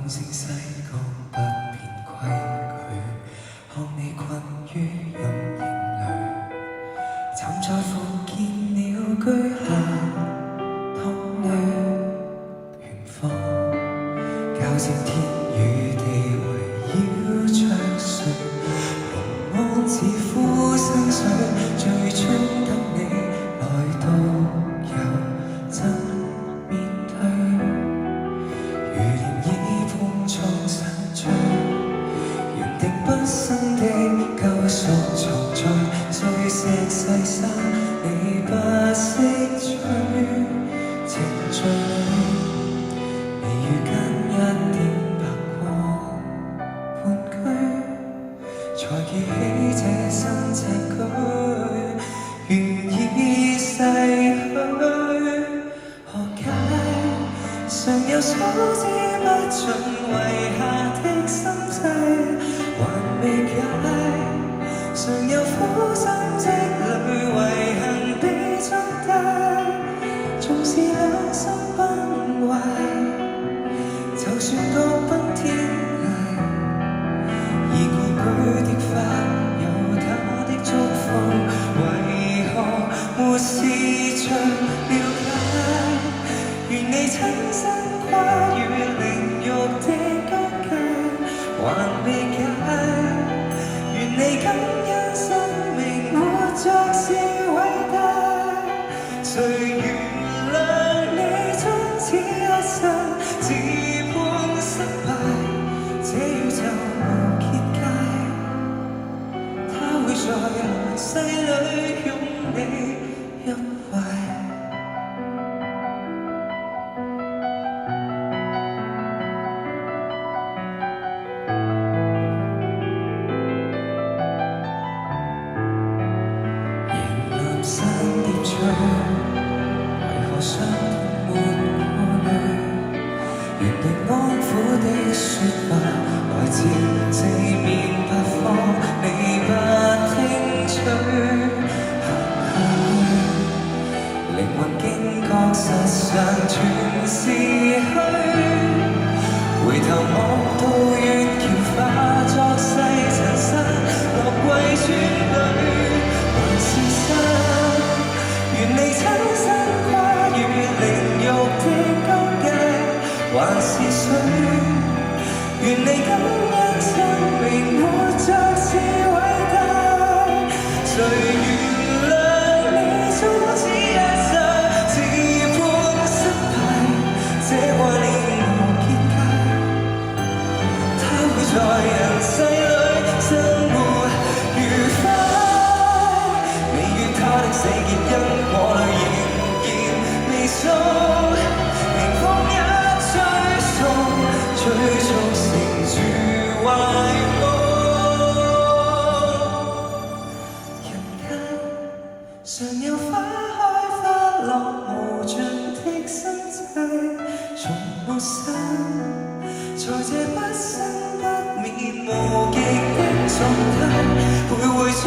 往聲西講不變規矩，看你困於陰影裏，站在伏見鳥居下淌淚，遠方交戰天與地圍繞着誰，龍安似呼聲水，最終等你來到又怎面對？如漣漪碰撞散聚，原定畢生的救贖藏在碎石細沙，你不識取。情緒裏微雨間一點白光盤踞，才記起這生赤軀願已逝去。何解常有數之不盡遺下的心際，還未解常有苦心積累遺恨比重大，縱是兩心崩壞，就算各奔天涯，而故居的花有它的祝福，為何沒試着了解？願你親身跨越靈肉的疆界，還未解。願你感恩生命活着是偉大，誰原諒你終此一生自判失敗，這宇宙無結界，它會在來世裡擁你入懷。山疊翠，為何傷痛沒過濾？原定安撫的說話，來自四面八方，你不聽取。行下去，靈魂驚覺實上全是虛。回頭望到月橋化作細塵沙，落歸村裏，還是山。願你親身跨越靈肉的疆界，還是水？願你感恩生命活着是偉大，誰原諒你終此一生自判失敗，這掛念無結界，它會在人世裡生活愉快。你與他的死結因果裏仍然未鬆，迎風一吹送，催促成住壞夢。人間常有花開花落無盡的生際，從沒散，在這不生不滅無極的狀態，徘徊在